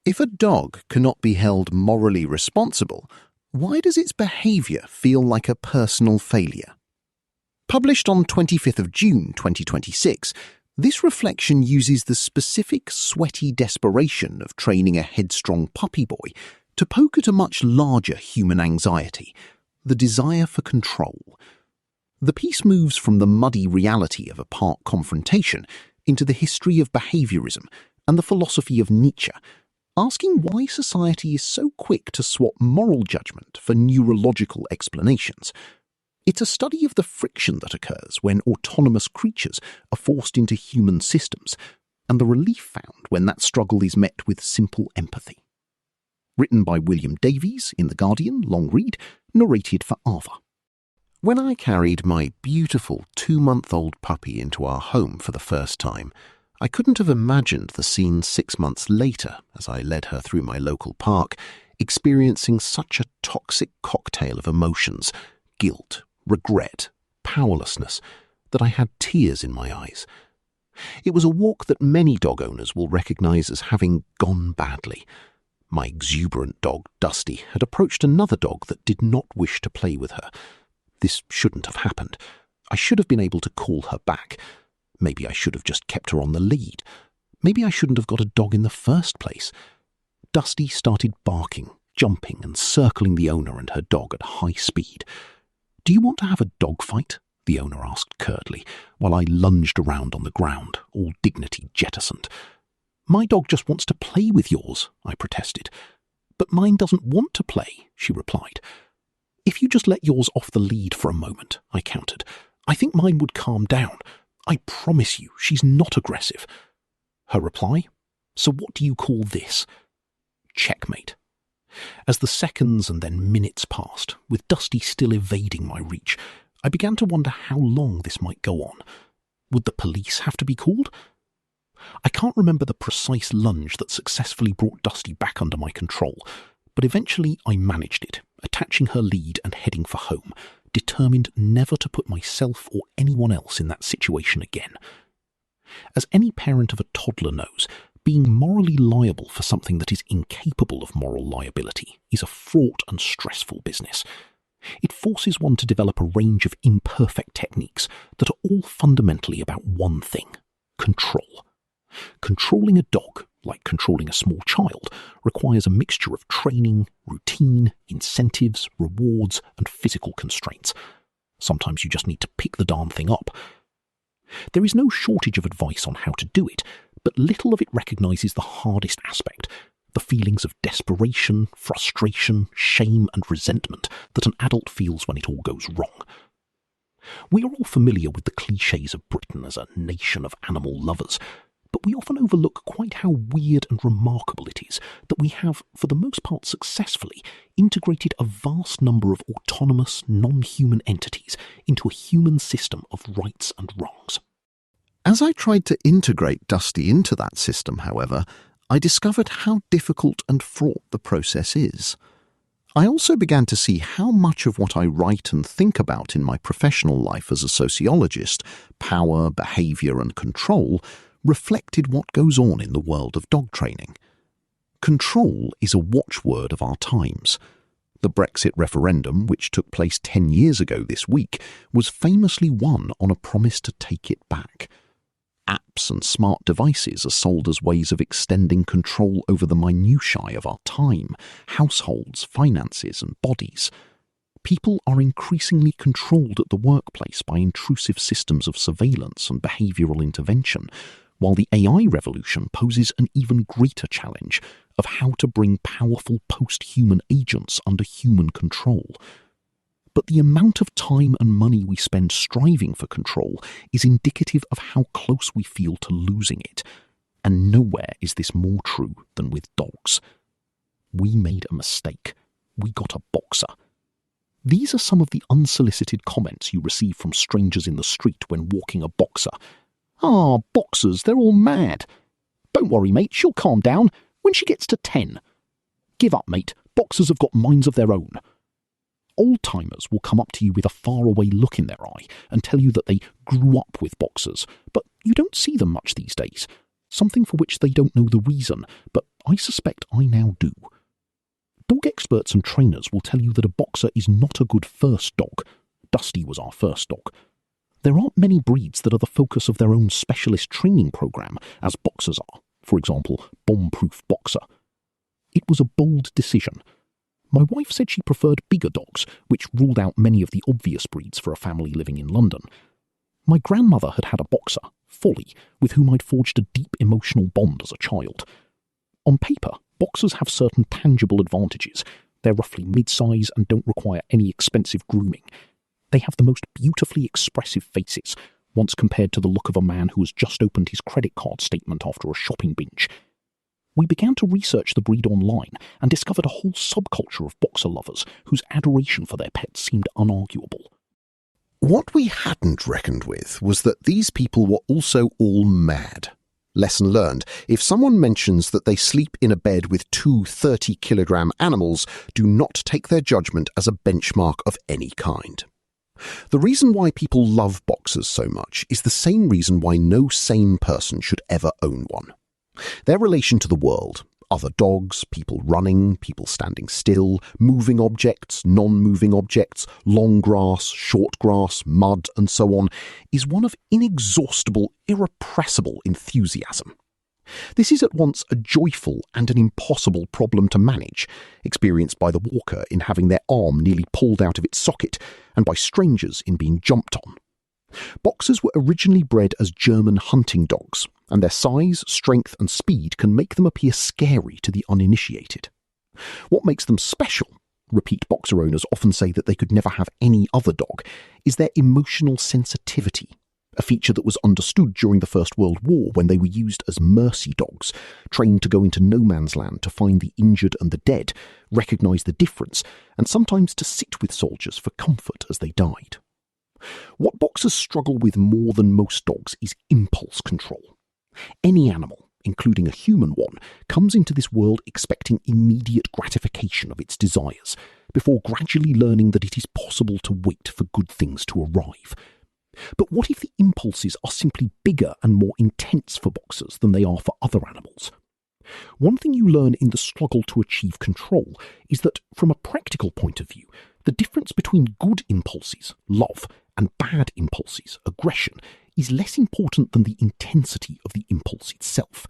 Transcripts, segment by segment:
If a dog cannot be held morally responsible, why does its behaviour feel like a personal failure? Published on 25th of June 2026, this reflection uses the specific sweaty desperation of training a headstrong puppy boy to poke at a much larger human anxiety, the desire for control. The piece moves from the muddy reality of a park confrontation into the history of behaviorism and the philosophy of Nietzsche, asking why society is so quick to swap moral judgment for neurological explanations. It's a study of the friction that occurs when autonomous creatures are forced into human systems, and the relief found when that struggle is met with simple empathy. Written by William Davies in The Guardian, long read, narrated for Ava. When I carried my beautiful 2-month-old puppy into our home for the first time, I couldn't have imagined the scene 6 months later as I led her through my local park, experiencing such a toxic cocktail of emotions, guilt, regret, powerlessness, that I had tears in my eyes. It was a walk that many dog owners will recognise as having gone badly. My exuberant dog, Dusty, had approached another dog that did not wish to play with her. This shouldn't have happened. I should have been able to call her back. Maybe I should have just kept her on the lead. Maybe I shouldn't have got a dog in the first place. Dusty started barking, jumping and circling the owner and her dog at high speed. "Do you want to have a dog fight?" the owner asked curtly, while I lunged around on the ground, all dignity jettisoned. "My dog just wants to play with yours," I protested. "But mine doesn't want to play," she replied. "If you just let yours off the lead for a moment," I countered, "I think mine would calm down. I promise you, she's not aggressive." Her reply? "So what do you call this?" Checkmate. As the seconds and then minutes passed, with Dusty still evading my reach, I began to wonder how long this might go on. Would the police have to be called? I can't remember the precise lunge that successfully brought Dusty back under my control, but eventually I managed it, attaching her lead and heading for home, determined never to put myself or anyone else in that situation again. As any parent of a toddler knows, being morally liable for something that is incapable of moral liability is a fraught and stressful business. It forces one to develop a range of imperfect techniques that are all fundamentally about one thing: control. Controlling a dog, like controlling a small child, requires a mixture of training, routine, incentives, rewards, and physical constraints. Sometimes you just need to pick the darn thing up. There is no shortage of advice on how to do it, but little of it recognises the hardest aspect, the feelings of desperation, frustration, shame, and resentment that an adult feels when it all goes wrong. We are all familiar with the clichés of Britain as a nation of animal lovers, but we often overlook quite how weird and remarkable it is that we have, for the most part successfully, integrated a vast number of autonomous, non-human entities into a human system of rights and wrongs. As I tried to integrate Dusty into that system, however, I discovered how difficult and fraught the process is. I also began to see how much of what I write and think about in my professional life as a sociologist, power, behaviour and control, reflected what goes on in the world of dog training. Control is a watchword of our times. The Brexit referendum, which took place 10 years ago this week, was famously won on a promise to take it back. Apps and smart devices are sold as ways of extending control over the minutiae of our time, households, finances and bodies. People are increasingly controlled at the workplace by intrusive systems of surveillance and behavioural intervention, while the AI revolution poses an even greater challenge of how to bring powerful post-human agents under human control. But the amount of time and money we spend striving for control is indicative of how close we feel to losing it, and nowhere is this more true than with dogs. We made a mistake. We got a boxer. These are some of the unsolicited comments you receive from strangers in the street when walking a boxer. "Ah, boxers, they're all mad." "Don't worry, mate, she'll calm down when she gets to 10. "Give up, mate, boxers have got minds of their own." Old-timers will come up to you with a faraway look in their eye and tell you that they grew up with boxers, but you don't see them much these days. something for which they don't know the reason, but I suspect I now do. Dog experts and trainers will tell you that a boxer is not a good first dog. Dusty was our first dog. There aren't many breeds that are the focus of their own specialist training program, as boxers are. For example, bomb-proof boxer. It was a bold decision. My wife said she preferred bigger dogs, which ruled out many of the obvious breeds for a family living in London. My grandmother had had a boxer, Folly, with whom I'd forged a deep emotional bond as a child. On paper, boxers have certain tangible advantages. They're roughly mid-size and don't require any expensive grooming. They have the most beautifully expressive faces, once compared to the look of a man who has just opened his credit card statement after a shopping binge. We began to research the breed online and discovered a whole subculture of boxer lovers whose adoration for their pets seemed unarguable. What we hadn't reckoned with was that these people were also all mad. Lesson learned: if someone mentions that they sleep in a bed with two 30-kilogram animals, do not take their judgment as a benchmark of any kind. The reason why people love boxers so much is the same reason why no sane person should ever own one. Their relation to the world, other dogs, people running, people standing still, moving objects, non-moving objects, long grass, short grass, mud, and so on, is one of inexhaustible, irrepressible enthusiasm. This is at once a joyful and an impossible problem to manage, experienced by the walker in having their arm nearly pulled out of its socket, and by strangers in being jumped on. Boxers were originally bred as German hunting dogs, and their size, strength, and speed can make them appear scary to the uninitiated. What makes them special, repeat boxer owners often say that they could never have any other dog, is their emotional sensitivity, a feature that was understood during the First World War when they were used as mercy dogs, trained to go into no man's land to find the injured and the dead, recognise the difference, and sometimes to sit with soldiers for comfort as they died. What boxers struggle with more than most dogs is impulse control. Any animal, including a human one, comes into this world expecting immediate gratification of its desires, before gradually learning that it is possible to wait for good things to arrive. But what if the impulses are simply bigger and more intense for boxers than they are for other animals? One thing you learn in the struggle to achieve control is that, from a practical point of view, the difference between good impulses, love, and bad impulses, aggression, is less important than the intensity of the impulse itself.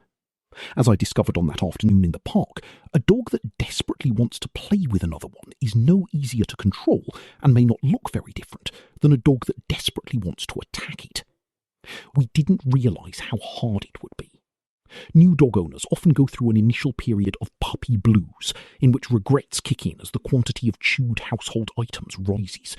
As I discovered on that afternoon in the park, a dog that desperately wants to play with another one is no easier to control, and may not look very different, than a dog that desperately wants to attack it. We didn't realise how hard it would be. New dog owners often go through an initial period of puppy blues, in which regrets kick in as the quantity of chewed household items rises.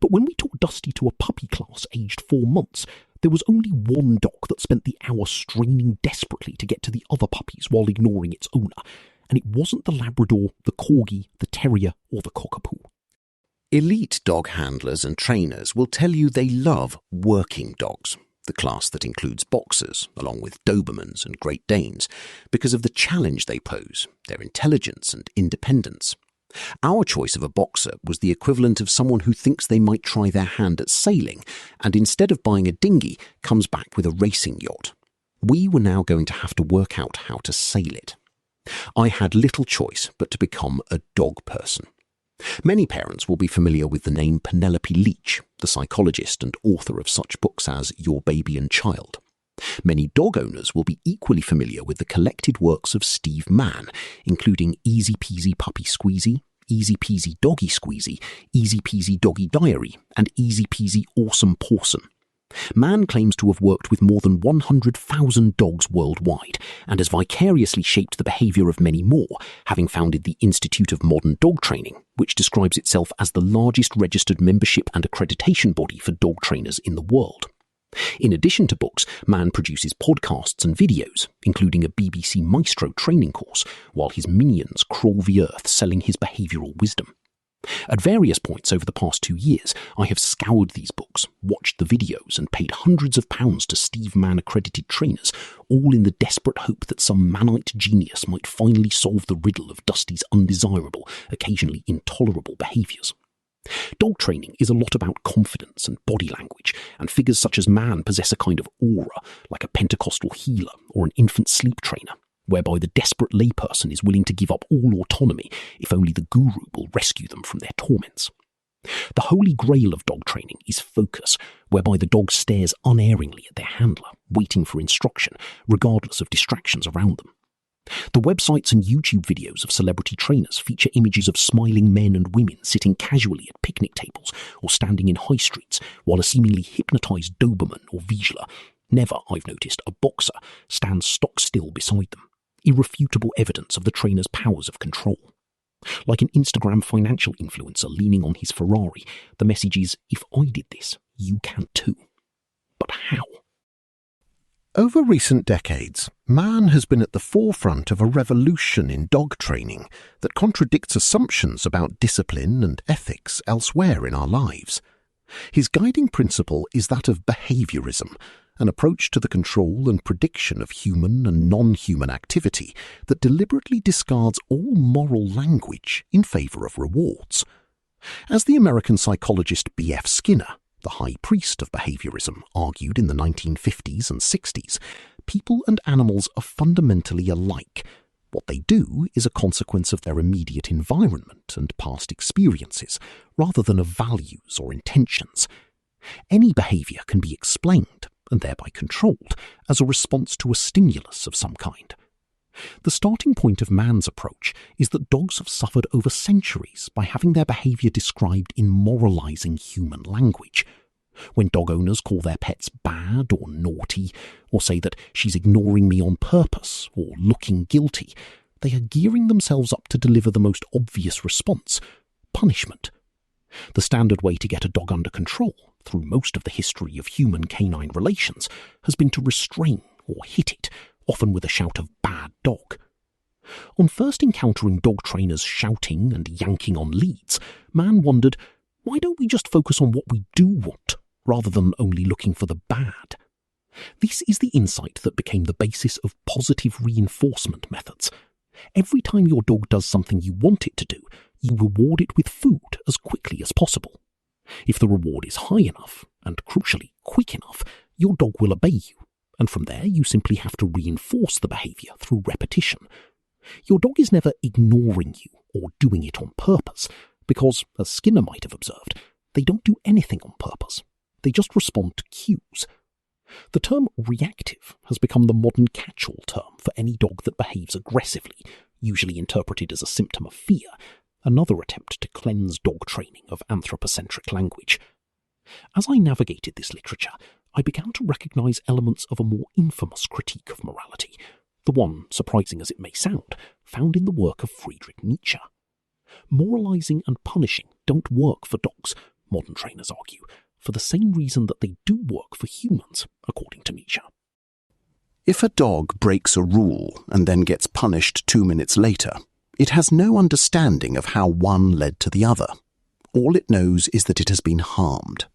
But when we took Dusty to a puppy class aged 4 months, there was only one dog that spent the hour straining desperately to get to the other puppies while ignoring its owner, and it wasn't the Labrador, the Corgi, the Terrier, or the Cockapoo. Elite dog handlers and trainers will tell you they love working dogs, the class that includes boxers, along with Dobermans and Great Danes, because of the challenge they pose, their intelligence and independence. Our choice of a boxer was the equivalent of someone who thinks they might try their hand at sailing, and instead of buying a dinghy, comes back with a racing yacht. We were now going to have to work out how to sail it. I had little choice but to become a dog person. Many parents will be familiar with the name Penelope Leach, the psychologist and author of such books as Your Baby and Child. Many dog owners will be equally familiar with the collected works of Steve Mann, including Easy Peasy Puppy Squeezy, Easy Peasy Doggy Squeezy, Easy Peasy Doggy Diary, and Easy Peasy Awesome Pawson. Mann claims to have worked with more than 100,000 dogs worldwide, and has vicariously shaped the behaviour of many more, having founded the Institute of Modern Dog Training, which describes itself as the largest registered membership and accreditation body for dog trainers in the world. In addition to books, Mann produces podcasts and videos, including a BBC Maestro training course, while his minions crawl the earth selling his behavioural wisdom. At various points over the past 2 years, I have scoured these books, watched the videos, and paid hundreds of pounds to Steve Mann-accredited trainers, all in the desperate hope that some Mannite genius might finally solve the riddle of Dusty's undesirable, occasionally intolerable behaviours. Dog training is a lot about confidence and body language, and figures such as man possess a kind of aura, like a Pentecostal healer or an infant sleep trainer, whereby the desperate layperson is willing to give up all autonomy if only the guru will rescue them from their torments. The holy grail of dog training is focus, whereby the dog stares unerringly at their handler, waiting for instruction, regardless of distractions around them. The websites and YouTube videos of celebrity trainers feature images of smiling men and women sitting casually at picnic tables or standing in high streets, while a seemingly hypnotised Doberman or Vizsla, never, I've noticed, a boxer, stands stock still beside them. Irrefutable evidence of the trainer's powers of control. Like an Instagram financial influencer leaning on his Ferrari, the message is, if I did this, you can too. But how? Over recent decades, man has been at the forefront of a revolution in dog training that contradicts assumptions about discipline and ethics elsewhere in our lives. His guiding principle is that of behaviorism, an approach to the control and prediction of human and non-human activity that deliberately discards all moral language in favour of rewards. As the American psychologist B.F. Skinner, the high priest of behaviorism, argued in the 1950s and 60s, people and animals are fundamentally alike. What they do is a consequence of their immediate environment and past experiences, rather than of values or intentions. Any behaviour can be explained, and thereby controlled, as a response to a stimulus of some kind. The starting point of man's approach is that dogs have suffered over centuries by having their behaviour described in moralising human language. When dog owners call their pets bad or naughty, or say that she's ignoring me on purpose or looking guilty, they are gearing themselves up to deliver the most obvious response: punishment. The standard way to get a dog under control, through most of the history of human-canine relations, has been to restrain or hit it, often with a shout of "bad dog." On first encountering dog trainers shouting and yanking on leads, man wondered, why don't we just focus on what we do want, rather than only looking for the bad? This is the insight that became the basis of positive reinforcement methods. Every time your dog does something you want it to do, you reward it with food as quickly as possible. If the reward is high enough, and crucially quick enough, your dog will obey you, and from there you simply have to reinforce the behaviour through repetition. Your dog is never ignoring you or doing it on purpose, because, as Skinner might have observed, they don't do anything on purpose. They just respond to cues. The term reactive has become the modern catch-all term for any dog that behaves aggressively, usually interpreted as a symptom of fear, another attempt to cleanse dog training of anthropocentric language. As I navigated this literature, I began to recognise elements of a more infamous critique of morality, the one, surprising as it may sound, found in the work of Friedrich Nietzsche. Moralising and punishing don't work for dogs, modern trainers argue, for the same reason that they do work for humans, according to Nietzsche. If a dog breaks a rule and then gets punished 2 minutes later, it has no understanding of how one led to the other. All it knows is that it has been harmed.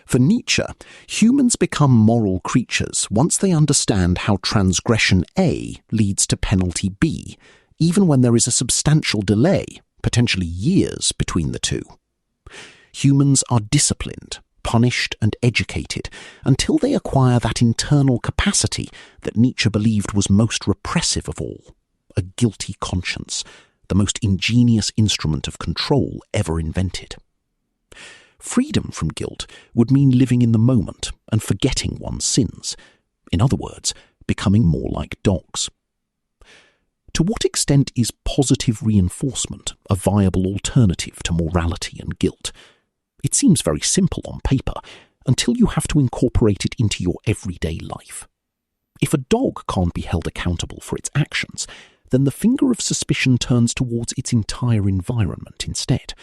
For Nietzsche, humans become moral creatures once they understand how transgression A leads to penalty B, even when there is a substantial delay, potentially years, between the two. Humans are disciplined, punished and educated until they acquire that internal capacity that Nietzsche believed was most repressive of all: a guilty conscience, the most ingenious instrument of control ever invented. Freedom from guilt would mean living in the moment and forgetting one's sins. In other words, becoming more like dogs. To what extent is positive reinforcement a viable alternative to morality and guilt? It seems very simple on paper, until you have to incorporate it into your everyday life. If a dog can't be held accountable for its actions, then the finger of suspicion turns towards its entire environment instead.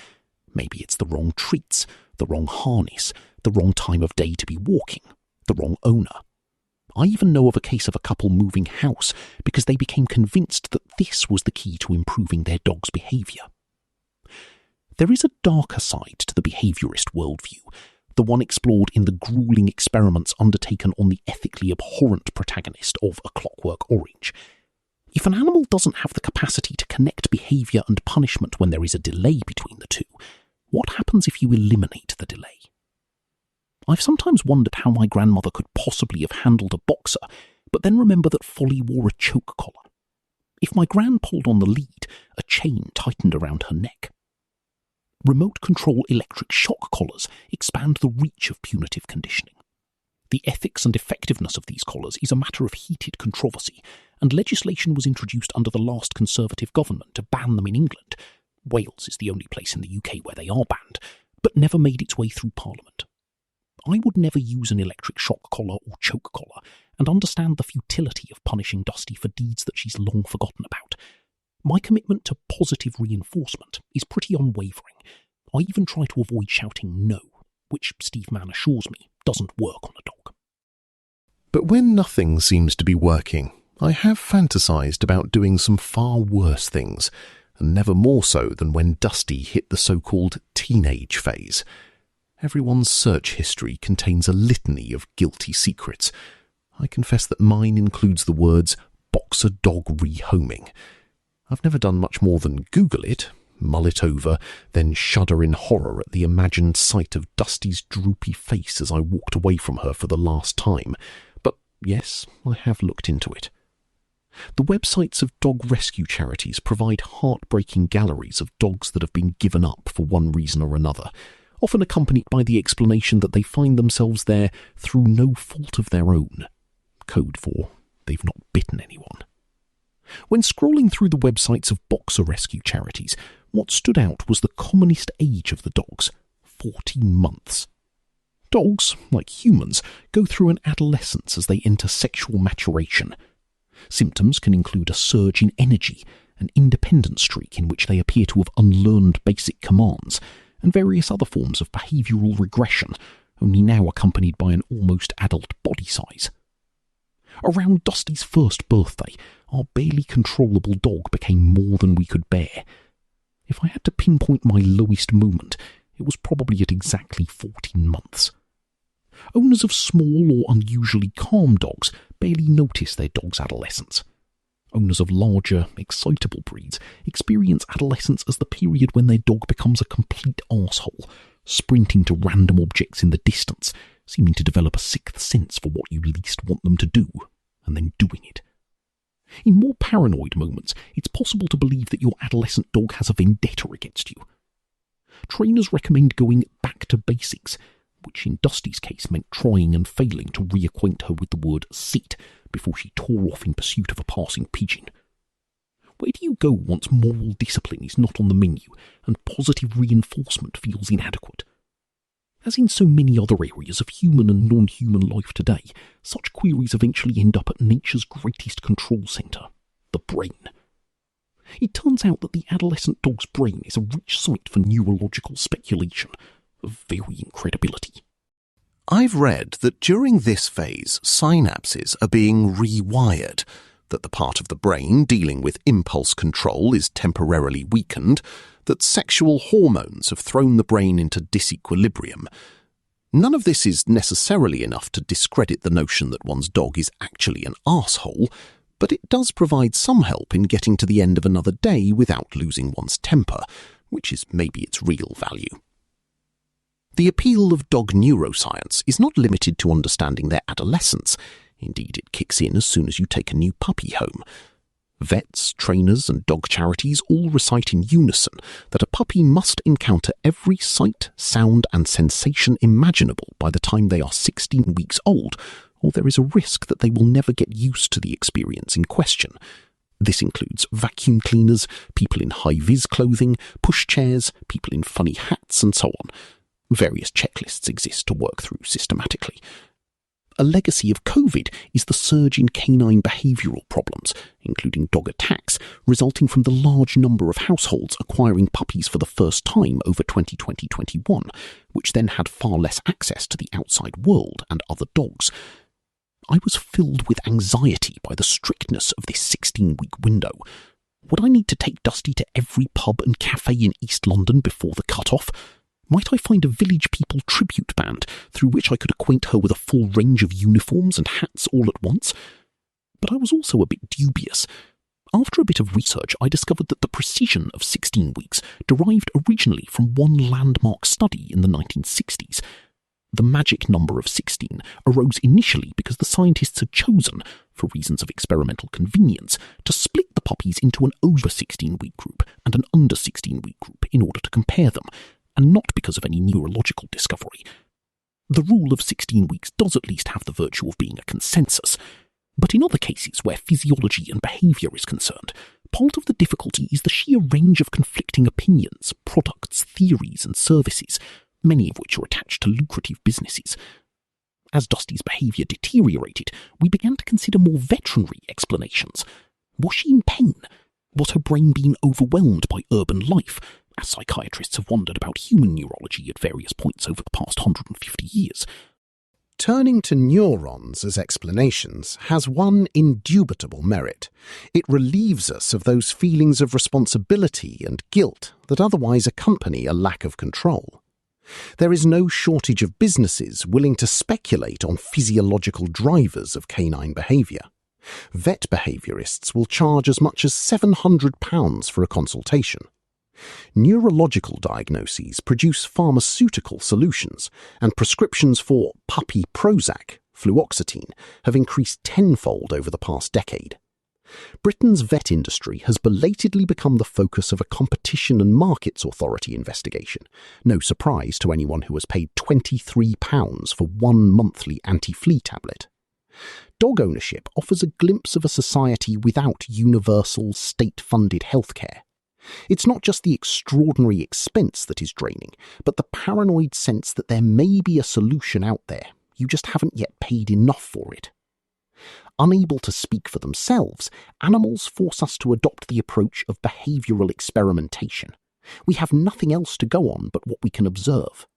Maybe it's the wrong treats, the wrong harness, the wrong time of day to be walking, the wrong owner. I even know of a case of a couple moving house because they became convinced that this was the key to improving their dog's behaviour. There is a darker side to the behaviourist worldview, the one explored in the gruelling experiments undertaken on the ethically abhorrent protagonist of A Clockwork Orange. If an animal doesn't have the capacity to connect behaviour and punishment when there is a delay between the two, What happens if you eliminate the delay? I've sometimes wondered how my grandmother could possibly have handled a boxer, but then remember that Folly wore a choke collar. If my gran pulled on the lead, a chain tightened around her neck. Remote control electric shock collars expand the reach of punitive conditioning. The ethics and effectiveness of these collars is a matter of heated controversy, and legislation was introduced under the last Conservative government to ban them in England. Wales is the only place in the UK where they are banned, but never made its way through Parliament. I would never use an electric shock collar or choke collar, and understand the futility of punishing Dusty for deeds that she's long forgotten about. My commitment to positive reinforcement is pretty unwavering. I even try to avoid shouting no, which Steve Mann assures me doesn't work on a dog. But when nothing seems to be working, I have fantasized about doing some far worse things, and never more so than when Dusty hit the so-called teenage phase. Everyone's search history contains a litany of guilty secrets. I confess that mine includes the words boxer dog rehoming. I've never done much more than Google it, mull it over, then shudder in horror at the imagined sight of Dusty's droopy face as I walked away from her for the last time. But yes, I have looked into it. The websites of dog rescue charities provide heartbreaking galleries of dogs that have been given up for one reason or another, often accompanied by the explanation that they find themselves there through no fault of their own. Code for they've not bitten anyone. When scrolling through the websites of boxer rescue charities, what stood out was the commonest age of the dogs, 14 months. Dogs, like humans, go through an adolescence as they enter sexual maturation. Symptoms can include a surge in energy, an independent streak in which they appear to have unlearned basic commands, and various other forms of behavioural regression, only now accompanied by an almost adult body size. Around Dusty's first birthday, our barely controllable dog became more than we could bear. If I had to pinpoint my lowest moment, it was probably at exactly 14 months. Owners of small or unusually calm dogs barely notice their dog's adolescence. Owners of larger, excitable breeds experience adolescence as the period when their dog becomes a complete arsehole, sprinting to random objects in the distance, seeming to develop a sixth sense for what you least want them to do, and then doing it. In more paranoid moments, it's possible to believe that your adolescent dog has a vendetta against you. Trainers recommend going back to basics, which in Dusty's case meant trying and failing to reacquaint her with the word sit before she tore off in pursuit of a passing pigeon. Where do you go once moral discipline is not on the menu and positive reinforcement feels inadequate? As in so many other areas of human and non-human life today, such queries eventually end up at nature's greatest control centre, the brain. It turns out that the adolescent dog's brain is a rich site for neurological speculation of varying credibility. I've read that during this phase, synapses are being rewired, that the part of the brain dealing with impulse control is temporarily weakened, that sexual hormones have thrown the brain into disequilibrium. None of this is necessarily enough to discredit the notion that one's dog is actually an arsehole, but it does provide some help in getting to the end of another day without losing one's temper, which is maybe its real value. The appeal of dog neuroscience is not limited to understanding their adolescence. Indeed, it kicks in as soon as you take a new puppy home. Vets, trainers, and dog charities all recite in unison that a puppy must encounter every sight, sound, and sensation imaginable by the time they are 16 weeks old, or there is a risk that they will never get used to the experience in question. This includes vacuum cleaners, people in high-vis clothing, pushchairs, people in funny hats, and so on. Various checklists exist to work through systematically. A legacy of COVID is the surge in canine behavioural problems, including dog attacks, resulting from the large number of households acquiring puppies for the first time over 2020-21, which then had far less access to the outside world and other dogs. I was filled with anxiety by the strictness of this 16-week window. Would I need to take Dusty to every pub and cafe in East London before the cut-off? Might I find a village people tribute band through which I could acquaint her with a full range of uniforms and hats all at once? But I was also a bit dubious. After a bit of research, I discovered that the precision of 16 weeks derived originally from one landmark study in the 1960s. The magic number of 16 arose initially because the scientists had chosen, for reasons of experimental convenience, to split the puppies into an over 16-week group and an under 16-week group in order to compare them, and not because of any neurological discovery. The rule of 16 weeks does at least have the virtue of being a consensus, but in other cases where physiology and behaviour is concerned, part of the difficulty is the sheer range of conflicting opinions, products, theories and services, many of which are attached to lucrative businesses. As Dusty's behaviour deteriorated, we began to consider more veterinary explanations. Was she in pain? Was her brain being overwhelmed by urban life, as psychiatrists have wondered about human neurology at various points over the past 150 years? Turning to neurons as explanations has one indubitable merit. It relieves us of those feelings of responsibility and guilt that otherwise accompany a lack of control. There is no shortage of businesses willing to speculate on physiological drivers of canine behaviour. Vet behaviourists will charge as much as £700 for a consultation. Neurological diagnoses produce pharmaceutical solutions, and prescriptions for puppy Prozac, fluoxetine, have increased tenfold over the past decade. Britain's vet industry has belatedly become the focus of a Competition and Markets Authority investigation, no surprise to anyone who has paid £23 for one monthly anti-flea tablet. Dog ownership offers a glimpse of a society without universal, state-funded healthcare. It's not just the extraordinary expense that is draining, but the paranoid sense that there may be a solution out there, you just haven't yet paid enough for it. Unable to speak for themselves, animals force us to adopt the approach of behavioural experimentation. We have nothing else to go on but what we can observe.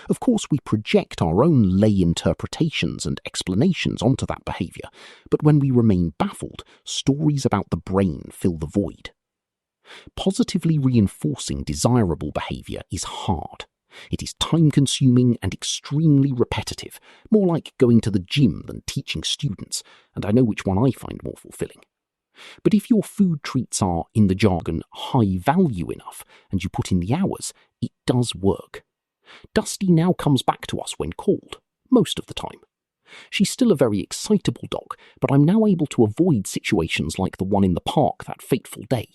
Of course, we project our own lay interpretations and explanations onto that behaviour, but when we remain baffled, stories about the brain fill the void. Positively reinforcing desirable behaviour is hard. It is time-consuming and extremely repetitive, more like going to the gym than teaching students, and I know which one I find more fulfilling. But if your food treats are, in the jargon, high value enough, and you put in the hours, it does work. Dusty now comes back to us when called, most of the time. She's still a very excitable dog, but I'm now able to avoid situations like the one in the park that fateful day.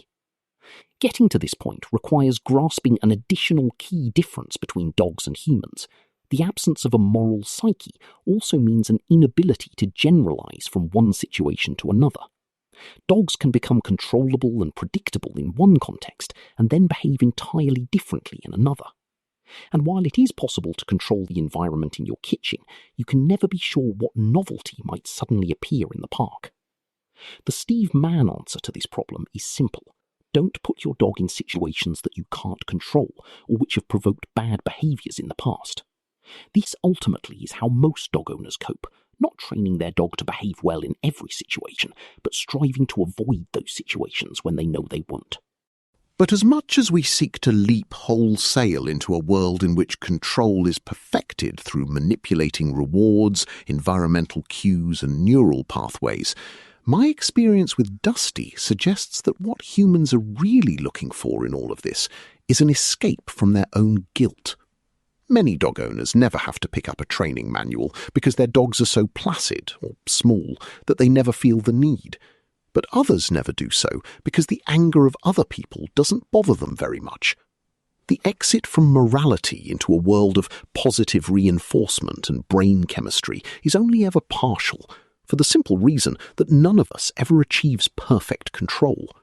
Getting to this point requires grasping an additional key difference between dogs and humans. The absence of a moral psyche also means an inability to generalise from one situation to another. Dogs can become controllable and predictable in one context and then behave entirely differently in another. And while it is possible to control the environment in your kitchen, you can never be sure what novelty might suddenly appear in the park. The Steve Mann answer to this problem is simple. Don't put your dog in situations that you can't control or which have provoked bad behaviours in the past. This ultimately is how most dog owners cope, not training their dog to behave well in every situation, but striving to avoid those situations when they know they won't. But as much as we seek to leap wholesale into a world in which control is perfected through manipulating rewards, environmental cues and neural pathways, my experience with Dusty suggests that what humans are really looking for in all of this is an escape from their own guilt. Many dog owners never have to pick up a training manual because their dogs are so placid or small that they never feel the need. But others never do so because the anger of other people doesn't bother them very much. The exit from morality into a world of positive reinforcement and brain chemistry is only ever partial, for the simple reason that none of us ever achieves perfect control.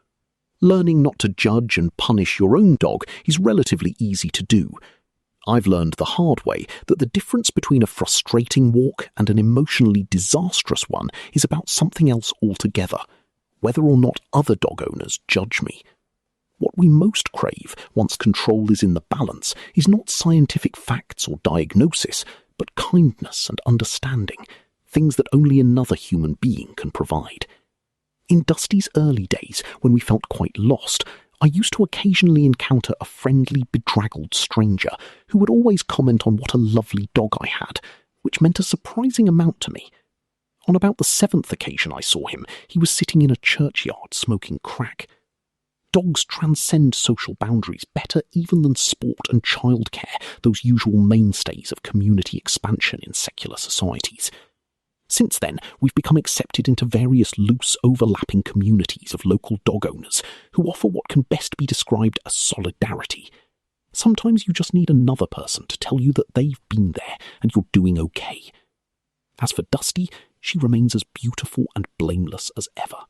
Learning not to judge and punish your own dog is relatively easy to do. I've learned the hard way that the difference between a frustrating walk and an emotionally disastrous one is about something else altogether, whether or not other dog owners judge me. What we most crave, once control is in the balance, is not scientific facts or diagnosis, but kindness and understanding, things that only another human being can provide. In Dusty's early days, when we felt quite lost, I used to occasionally encounter a friendly, bedraggled stranger who would always comment on what a lovely dog I had, which meant a surprising amount to me. On about the 7th occasion I saw him, he was sitting in a churchyard smoking crack. Dogs transcend social boundaries better even than sport and childcare, those usual mainstays of community expansion in secular societies. Since then, we've become accepted into various loose, overlapping communities of local dog owners who offer what can best be described as solidarity. Sometimes you just need another person to tell you that they've been there and you're doing okay. As for Dusty, she remains as beautiful and blameless as ever.